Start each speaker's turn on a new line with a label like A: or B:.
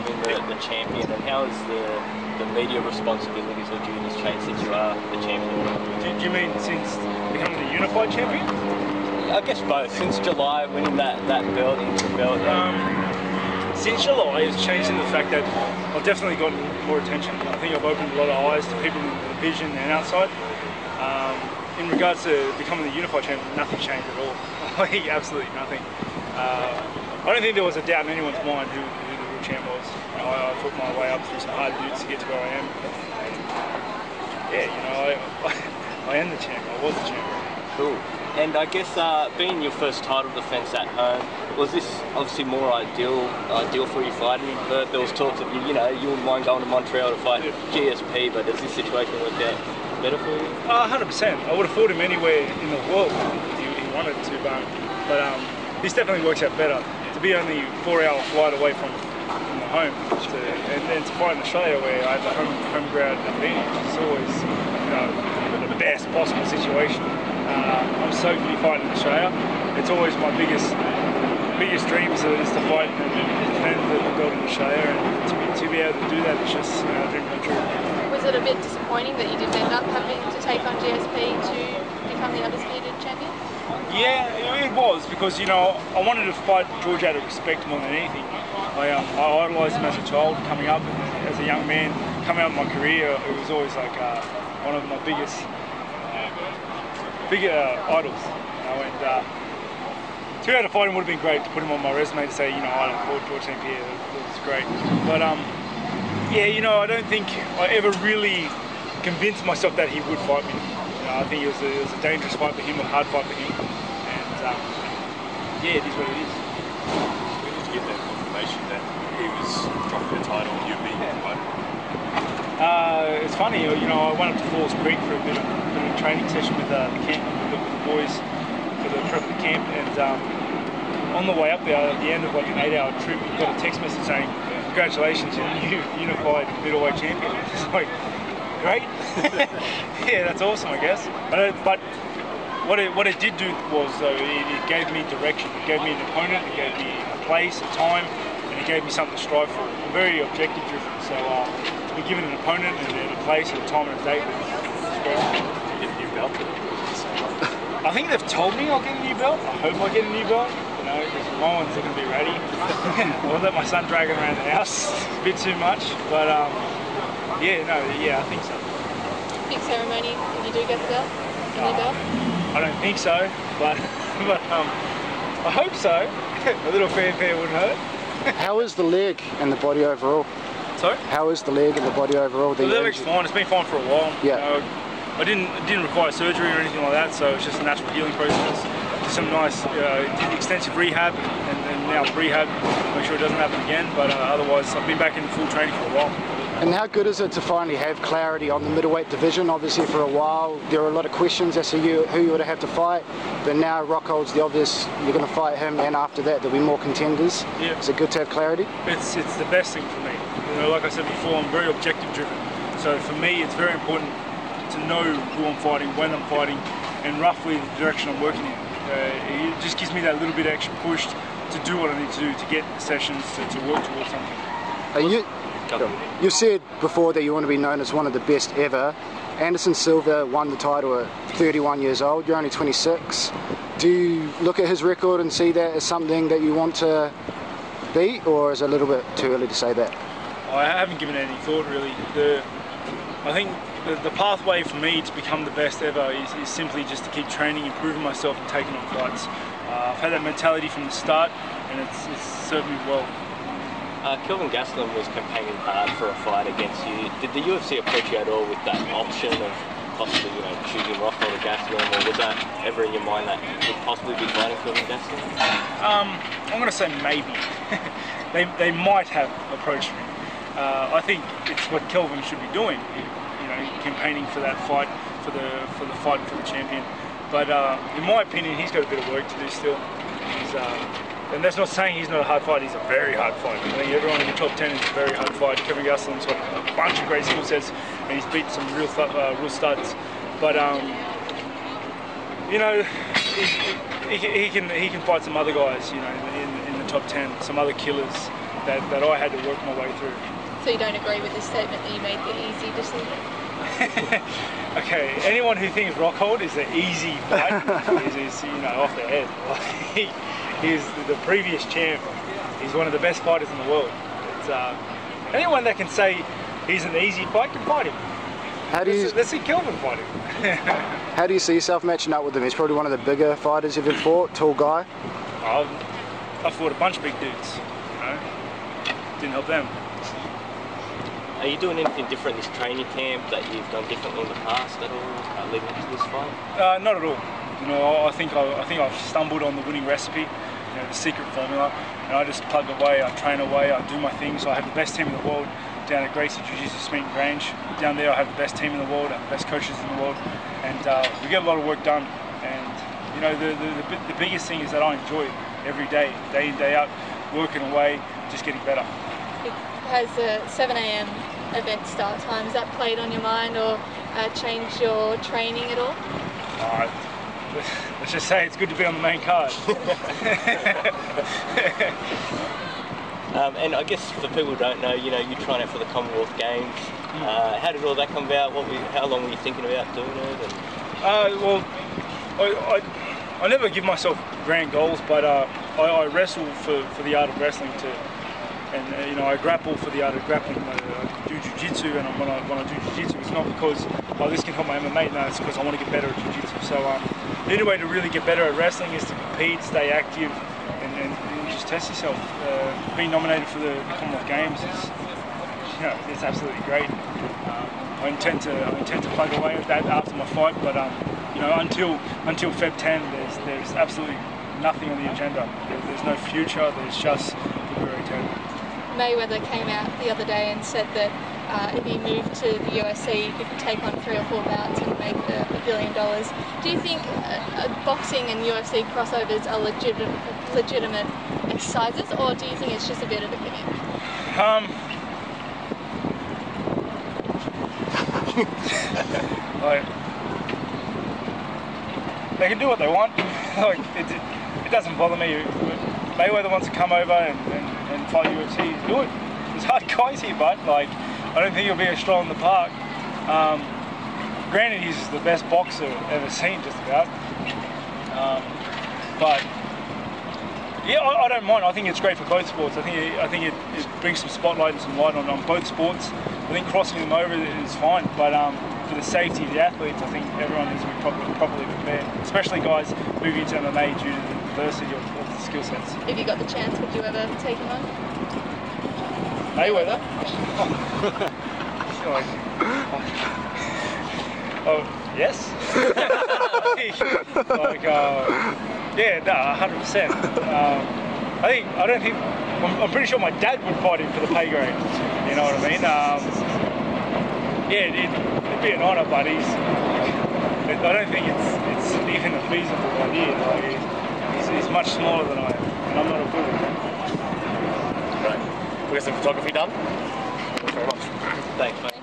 A: becoming the champion, and how has the media responsibilities or duties changed since you are the champion?
B: Do you mean since becoming the unified champion?
A: I guess both. Since July, winning that belt, interim belt.
B: Since July, it's changed in the fact that I've definitely gotten more attention. I think I've opened a lot of eyes to people in the division and outside. In regards to becoming the unified champion, nothing changed at all. Like, absolutely nothing. I don't think there was a doubt in anyone's mind who the real champ was. You know, I fought my way up through some hard dudes to get to where I am. And, yeah, you know, I am the champ. I was the champ.
A: Cool. And I guess being your first title defence at home, was this obviously more ideal for you fighting in Perth? There was talks of you wouldn't mind going to Montreal to fight GSP, but does this situation work out better for you?
B: 100%. I would have fought him anywhere in the world if he wanted to, but this definitely works out better. To be only a 4-hour flight away from the home, and to fight in Australia where I have the home ground advantage, it's always the best possible situation. I'm stoked to be fighting in Australia. It's always my biggest dream is to fight and defend the belt in Australia, and to be able to do that is just a dream come true.
C: Was it a bit disappointing that you didn't end up having to take on GSP to become the undisputed champion?
B: Yeah, it was, because I wanted to fight George out of respect more than anything. I idolised him as a child, coming up as a young man, coming up in my career. It was always like one of my biggest idols, and to be able to fight him would have been great, to put him on my resume to say, I fought George St. Pierre. That was great. But yeah, I don't think I ever really convinced myself that he would fight me. I think it was a dangerous fight for him, a hard fight for him, and yeah, it is what it is.
D: When did you get that confirmation that he was dropping the title and you'd be fighting?
B: It's funny, I went up to Falls Creek for a bit of a training session with the camp, with the boys for the prep of the camp, and on the way up there, at the end of like an 8-hour trip, we got a text message saying, "Congratulations, you're the new unified middleweight champion." It's like, great. Yeah, that's awesome, I guess. But what it did do was, it gave me direction. It gave me an opponent, it gave me a place, a time, and it gave me something to strive for. I'm very objective driven, so to be given an opponent and a place, and a time and a date, it's great.
D: Get a new belt?
B: I think they've told me I'll get a new belt. I hope I get a new belt. Because my ones are going to be ready. I won't let my son drag it around the house. It's a bit too much, but yeah, I think so.
C: Big ceremony if you do get the belt? The new belt?
B: I don't think so, but I hope so. A little fanfare wouldn't hurt.
E: How is the leg and the body overall?
B: Sorry?
E: How is the leg and the body overall?
B: The leg's fine. It's been fine for a while.
E: Yeah.
B: I didn't require surgery or anything like that, so it's just a natural healing process. Some nice extensive rehab and now rehab, make sure it doesn't happen again, but otherwise I've been back in full training for a while.
E: And how good is it to finally have clarity on the middleweight division? Obviously for a while there were a lot of questions as to who you would have to fight, but now Rockhold's the obvious, you're going to fight him, and after that there'll be more contenders. Yeah. Is it good to have clarity?
B: It's the best thing for me. Like I said before, I'm very objective driven, so for me it's very important to know who I'm fighting, when I'm fighting, and roughly the direction I'm working in. It just gives me that little bit extra push to do what I need to do to get sessions to work towards something.
E: You said before that you want to be known as one of the best ever. Anderson Silva won the title at 31 years old. You're only 26. Do you look at his record and see that as something that you want to beat, or is it a little bit too early to say that?
B: I haven't given it any thought really. I think the pathway for me to become the best ever is simply just to keep training, improving myself and taking on fights. I've had that mentality from the start, and it's served me well.
A: Kelvin Gastelum was campaigning hard for a fight against you. Did the UFC approach you at all with that option of possibly choosing Rockhold or Gastelum, or was that ever in your mind that you could possibly be fighting Kelvin Gastelum?
B: I'm going to say maybe. they might have approached me. I think it's what Kelvin should be doing, campaigning for that fight, for the fight for the champion. But in my opinion, he's got a bit of work to do still. And that's not saying he's not a hard fighter. He's a very hard fighter. I think everyone in the top 10 is a very hard fighter. Kelvin Gastelum's got a bunch of great skill sets, and he's beaten some real studs. But he can fight some other guys, in the top 10, some other killers. that I had to work my way through.
C: So you don't agree with this statement that you made the easy decision?
B: Okay, anyone who thinks Rockhold is an easy fight is you know, off their head. He's the previous champ. He's one of the best fighters in the world. It's, anyone that can say he's an easy fight can fight him. Let's see Kelvin fight him.
E: How do you see yourself matching up with him? He's probably one of the bigger fighters you've ever fought, tall guy.
B: I fought a bunch of big dudes, you know. Didn't help them.
A: Are you doing anything different this training camp that you've done differently in the past at all, leading up to this fight?
B: Not at all. You know, I think I've stumbled on the winning recipe, you know, the secret formula, and I just plug away, I train away, I do my things. I have the best team in the world down at Gracie Jiu-Jitsu Meet and Grange. Down there I have the best team in the world, I have the best coaches in the world, and we get a lot of work done. And you know, the biggest thing is that I enjoy it every day in, day out, working away, just getting better.
C: It has a 7 a.m. event start time. Has that played on your mind or changed your training at all?
B: Let's just say it's good to be on the main card.
A: And I guess for people who don't know, you know, you're trying out for the Commonwealth Games. How did all that come about? How long were you thinking about doing it?
B: Well, I never give myself grand goals, but I wrestle for the art of wrestling too. And you know, I grapple for the art of grappling. I do jiu-jitsu, and when I do jiu-jitsu, it's not because this can help my MMA. No, it's because I want to get better at jiu-jitsu. So the only way to really get better at wrestling is to compete, stay active, and just test yourself. Being nominated for the Commonwealth Games is, you know, it's absolutely great. I intend to plug away at that after my fight, but you know, until Feb 10, there's absolutely nothing on the agenda. There's no future. There's just February 10.
C: Mayweather came out the other day and said that if he moved to the UFC, he could take on 3 or 4 bouts and make $1 billion. Do you think boxing and UFC crossovers are legitimate exercises, or do you think it's just a bit of a gimmick?
B: Like, they can do what they want. Like, it doesn't bother me. Mayweather wants to come over and fight UFC, do it. There's hard guys here, but like, I don't think he'll be a stroll in the park. Granted, he's the best boxer ever seen, just about. But yeah, I don't mind. I think it's great for both sports. I think it brings some spotlight and some light on both sports. I think crossing them over is fine, but for the safety of the athletes, I think everyone needs to be properly prepared, especially guys moving into MMA due to the diversity of the skill sets.
C: If you got the chance, would you ever take him on?
B: Mayweather? Oh, yes. Like, yeah, no, 100%. I'm pretty sure my dad would fight him for the pay grade. You know what I mean? Yeah, it'd be an honour, but I don't think it's even a feasible idea. Like, he's much smaller than I am, and I'm not a bully.
F: Right. We got some photography done. Thanks very much.
A: Thanks, mate.